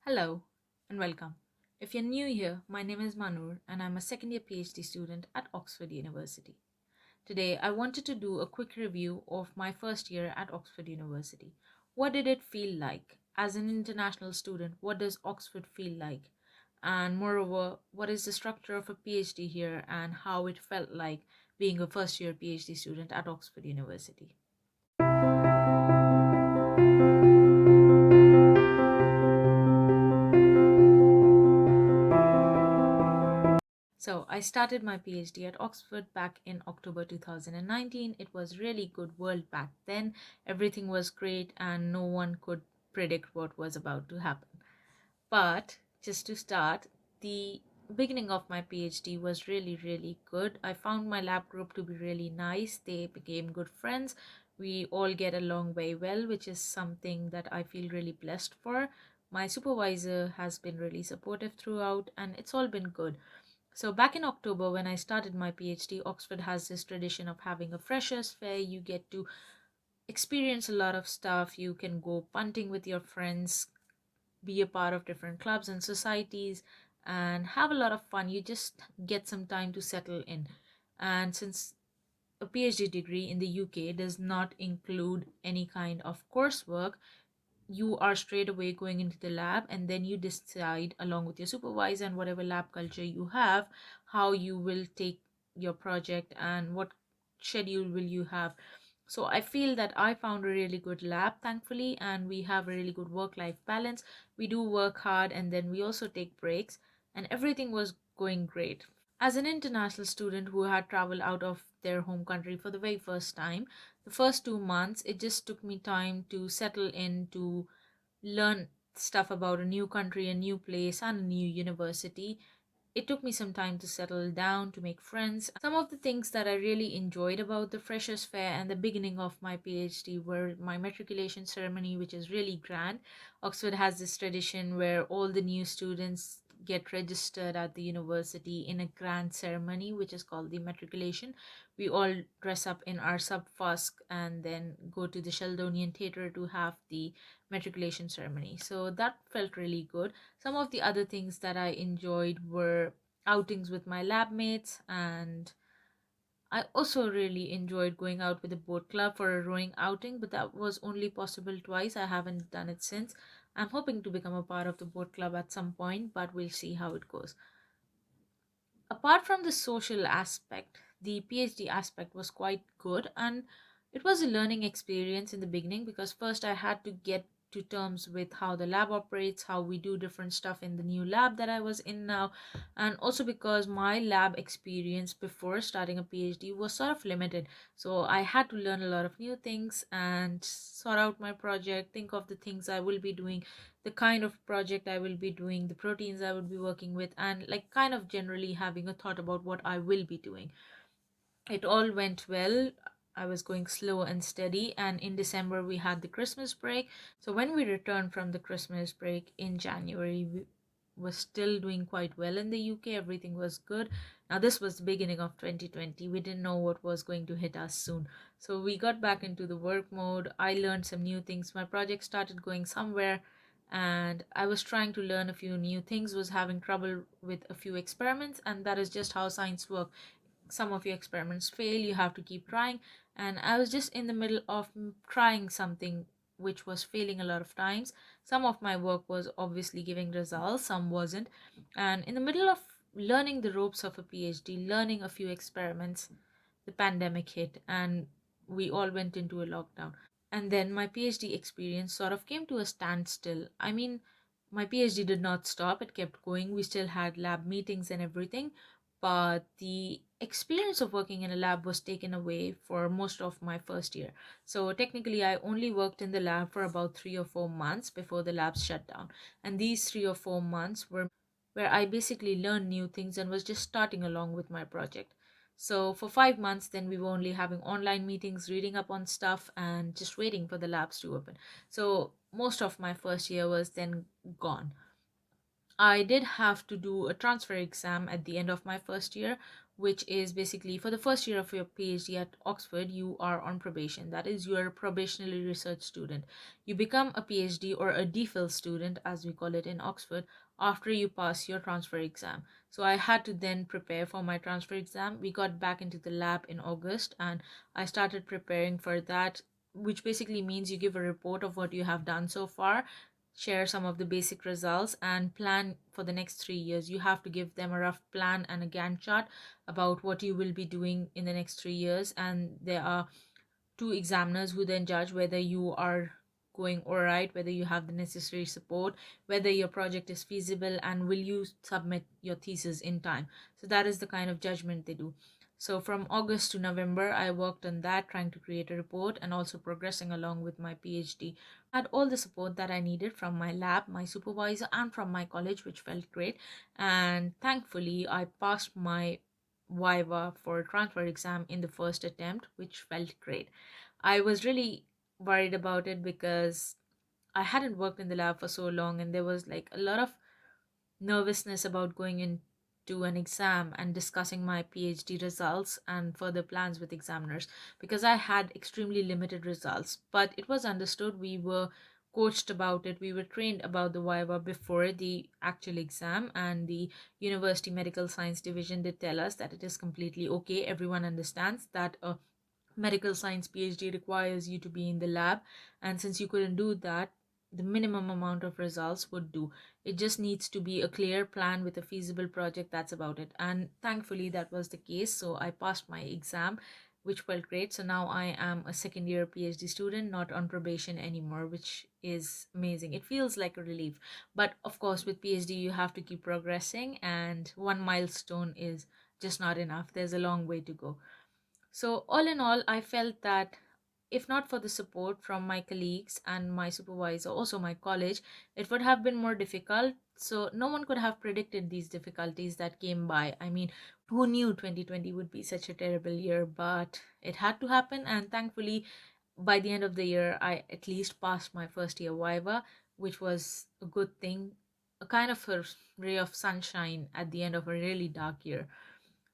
Hello and welcome. If you're new here, my name is Manur and I'm a second year PhD student at Oxford University. Today, I wanted to do a quick review of my first year at Oxford University. What did it feel like? As an international student, what does Oxford feel like? And moreover, what is the structure of a PhD here and how it felt like being a first year PhD student at Oxford University? So, I started my PhD at Oxford back in October 2019. It was really good world back then. Everything was great and no one could predict what was about to happen. But just to start, the beginning of my PhD was really good. I found my lab group to be really nice. They became good friends. We all get along very well, which is something that I feel really blessed for. My supervisor has been really supportive throughout, and it's all been good. So, back in October, when I started my PhD, Oxford has this tradition of having a freshers' fair. You get to experience a lot of stuff. You can go punting with your friends, be a part of different clubs and societies, and have a lot of fun. You just get some time to settle in. And since a PhD degree in the UK does not include any kind of coursework, you are straight away going into the lab and then you decide along with your supervisor and whatever lab culture you have how you will take your project and what schedule will you have. So I feel that I found a really good lab, thankfully, and we have a really good work life balance. We do work hard and then we also take breaks, and everything was going great. As an international student who had traveled out of their home country for the very first time, the first 2 months, it just took me time to settle in, to learn stuff about a new country, a new place, and a new university. It took me some time to settle down, to make friends. Some of the things that I really enjoyed about the Freshers' Fair and the beginning of my PhD were my matriculation ceremony, which is really grand. Oxford has this tradition where all the new students get registered at the university in a grand ceremony, which is called the matriculation. We all dress up in our sub fusc and then go to the Sheldonian Theatre to have the matriculation ceremony. So that felt really good. Some of the other things that I enjoyed were outings with my lab mates, and I also really enjoyed going out with the boat club for a rowing outing, but that was only possible twice. I haven't done it since. I'm hoping to become a part of the boat club at some point, but we'll see how it goes. Apart from the social aspect, the PhD aspect was quite good, and it was a learning experience in the beginning because first I had to get to terms with how the lab operates, how we do different stuff in the new lab that I was in now, and also because my lab experience before starting a PhD was sort of limited. So I had to learn a lot of new things and sort out my project, think of the things I will be doing, the kind of project I will be doing, the proteins I will be working with, and like kind of generally having a thought about what I will be doing. It all went well. I was going slow and steady, and in December we had the Christmas break. So when we returned from the Christmas break in January, we was still doing quite well in the UK. Everything was good. Now this was the beginning of 2020. We didn't know what was going to hit us soon. So we got back into the work mode. I learned some new things. My project started going somewhere, and I was trying to learn a few new things, was having trouble with a few experiments, and that is just how science works. Some of your experiments fail, you have to keep trying, and I was just in the middle of trying something which was failing a lot of times. Some of my work was obviously giving results, some wasn't, and in the middle of learning the ropes of a PhD, learning a few experiments, the pandemic hit and we all went into a lockdown. And then my PhD experience sort of came to a standstill. I mean, my PhD did not stop, it kept going. We still had lab meetings and everything, but the experience of working in a lab was taken away for most of my first year. So technically, I only worked in the lab for about 3 or 4 months before the labs shut down. And these 3 or 4 months were where I basically learned new things and was just starting along with my project. So for 5 months, then we were only having online meetings, reading up on stuff, and just waiting for the labs to open. So most of my first year was then gone. I did have to do a transfer exam at the end of my first year, which is basically for the first year of your PhD at Oxford, you are on probation. That is, you are a probationary research student. You become a PhD or a DPhil student, as we call it in Oxford, after you pass your transfer exam. So I had to then prepare for my transfer exam. We got back into the lab in August and I started preparing for that, which basically means you give a report of what you have done so far, share some of the basic results, and plan for the next 3 years. You have to give them a rough plan and a Gantt chart about what you will be doing in the next 3 years. And there are two examiners who then judge whether you are going all right, whether you have the necessary support, whether your project is feasible, and will you submit your thesis in time. So that is the kind of judgment they do. So from August to November, I worked on that, trying to create a report and also progressing along with my PhD. Had all the support that I needed from my lab, my supervisor, and from my college, which felt great. And thankfully, I passed my Viva for transfer exam in the first attempt, which felt great. I was really worried about it because I hadn't worked in the lab for so long, and there was like a lot of nervousness about going into an exam and discussing my PhD results and further plans with examiners because I had extremely limited results. But it was understood, we were coached about it, we were trained about the Viva before the actual exam, and the University Medical Science Division did tell us that it is completely okay. Everyone understands that a medical science PhD requires you to be in the lab, and since you couldn't do that, the minimum amount of results would do. It just needs to be a clear plan with a feasible project. That's about it. And thankfully, that was the case. So I passed my exam, which felt great. So now I am a second year PhD student, not on probation anymore, which is amazing. It feels like a relief. But of course, with PhD, you have to keep progressing, and one milestone is just not enough. There's a long way to go. So, all in all, I felt that if not for the support from my colleagues and my supervisor, also my college, it would have been more difficult. So, no one could have predicted these difficulties that came by. I mean, who knew 2020 would be such a terrible year? But it had to happen, and thankfully, by the end of the year, I at least passed my first year Viva, which was a good thing, a kind of a ray of sunshine at the end of a really dark year.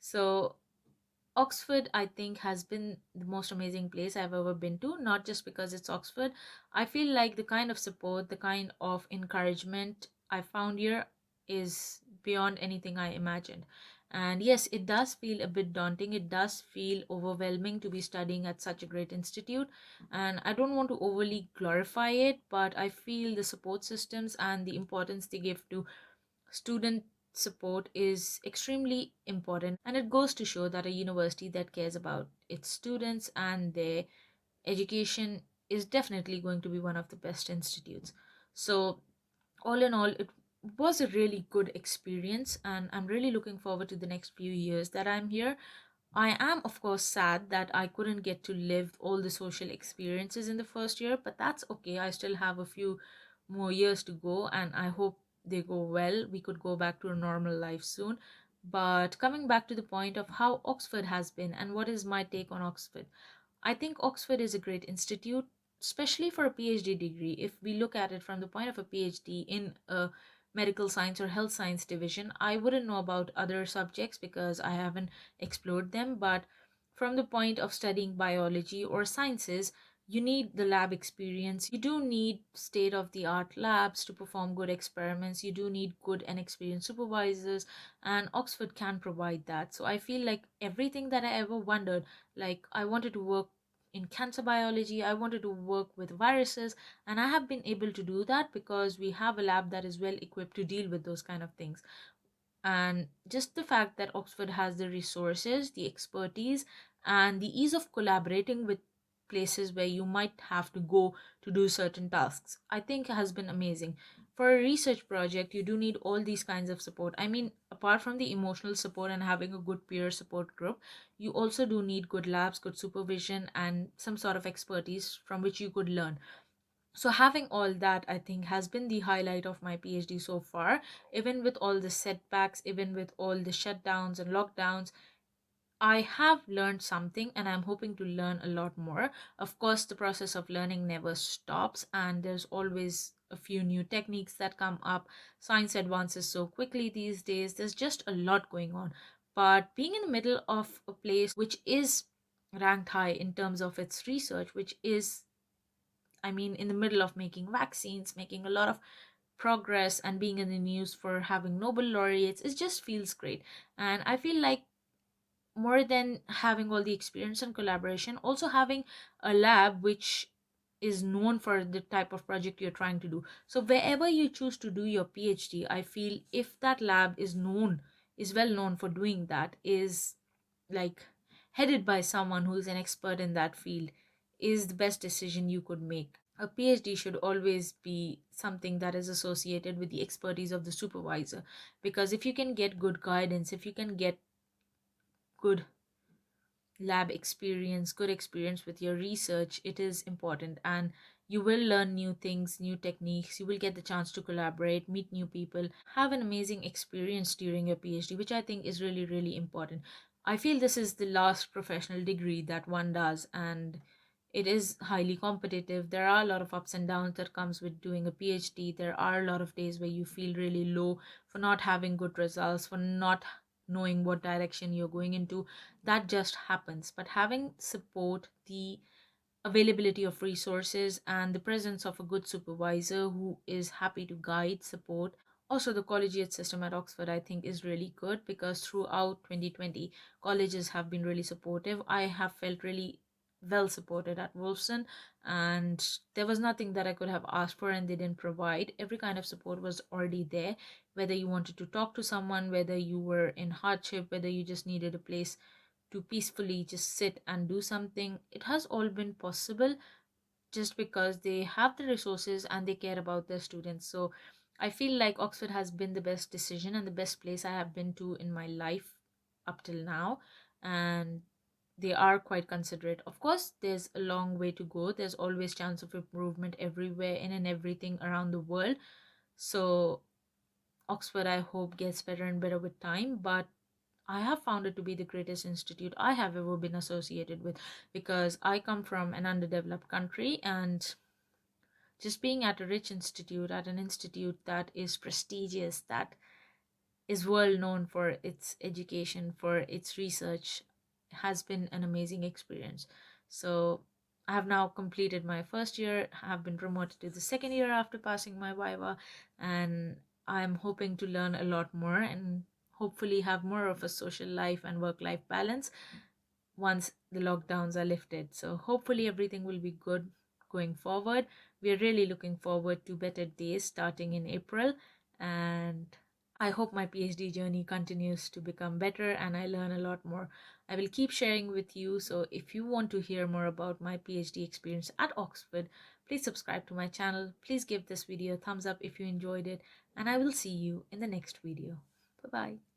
So, Oxford, I think, has been the most amazing place I've ever been to, not just because it's Oxford. I feel like the kind of support, the kind of encouragement I found here is beyond anything I imagined. And yes, it does feel a bit daunting. It does feel overwhelming to be studying at such a great institute. And I don't want to overly glorify it, but I feel the support systems and the importance they give to student support is extremely important, and it goes to show that a university that cares about its students and their education is definitely going to be one of the best institutes. So all in all, it was a really good experience, and I'm really looking forward to the next few years that I'm here. I am, of course, sad that I couldn't get to live all the social experiences in the first year, but that's okay. I still have a few more years to go, and I hope they go well. We could go back to a normal life soon. But coming back to the point of how Oxford has been and what is my take on Oxford, I think Oxford is a great institute, especially for a PhD degree. If we look at it from the point of a PhD in a medical science or health science division, I wouldn't know about other subjects because I haven't explored them. But from the point of studying biology or sciences, you need the lab experience. You do need state of the art labs to perform good experiments. You do need good and experienced supervisors, and Oxford can provide that. So I feel like everything that I ever wondered, like I wanted to work in cancer biology, I wanted to work with viruses, and I have been able to do that because we have a lab that is well equipped to deal with those kind of things. And just the fact that Oxford has the resources, the expertise, and the ease of collaborating with places where you might have to go to do certain tasks, I think has been amazing. For a research project, you do need all these kinds of support. I mean, apart from the emotional support and having a good peer support group, you also do need good labs, good supervision, and some sort of expertise from which you could learn. So having all that, I think, has been the highlight of my PhD so far. Even with all the setbacks, even with all the shutdowns and lockdowns, I have learned something, and I'm hoping to learn a lot more. Of course, the process of learning never stops, and there's always a few new techniques that come up. Science advances so quickly these days. There's just a lot going on. But being in the middle of a place which is ranked high in terms of its research, which is, I mean, in the middle of making vaccines, making a lot of progress, and being in the news for having Nobel laureates, it just feels great. And I feel like more than having all the experience and collaboration, also having a lab which is known for the type of project you're trying to do. So wherever you choose to do your PhD, I feel if that lab is well known for doing that, is like headed by someone who is an expert in that field, is the best decision you could make. A PhD should always be something that is associated with the expertise of the supervisor, because if you can get good guidance, if you can get good lab experience, good experience with your research, it is important. And you will learn new things, new techniques, you will get the chance to collaborate, meet new people, have an amazing experience during your PhD, which I think is really, really important. I feel this is the last professional degree that one does, and it is highly competitive. There are a lot of ups and downs that comes with doing a PhD. There are a lot of days where you feel really low for not having good results, for not knowing what direction you're going into. That just happens. But having support, the availability of resources, and the presence of a good supervisor who is happy to guide, support. Also, the collegiate system at Oxford, I think, is really good, because throughout 2020, colleges have been really supportive. I have felt really well supported at Wolfson, and there was nothing that I could have asked for and they didn't provide. Every kind of support was already there, whether you wanted to talk to someone, whether you were in hardship, whether you just needed a place to peacefully just sit and do something. It has all been possible just because they have the resources and they care about their students. So I feel like Oxford has been the best decision and the best place I have been to in my life up till now. And they are quite considerate. Of course, there's a long way to go. There's always chance of improvement everywhere, in and everything around the world. So Oxford, I hope, gets better and better with time. But I have found it to be the greatest institute I have ever been associated with, because I come from an underdeveloped country, and just being at a rich institute, at an institute that is prestigious, that is well known for its education, for its research, has been an amazing experience. So I have now completed my first year, have been promoted to the second year after passing my Viva, and I'm hoping to learn a lot more and hopefully have more of a social life and work life balance once the lockdowns are lifted. So hopefully everything will be good going forward. We are really looking forward to better days starting in April, and I hope my PhD journey continues to become better and I learn a lot more. I will keep sharing with you. So if you want to hear more about my PhD experience at Oxford, please subscribe to my channel. Please give this video a thumbs up if you enjoyed it, and I will see you in the next video. Bye bye.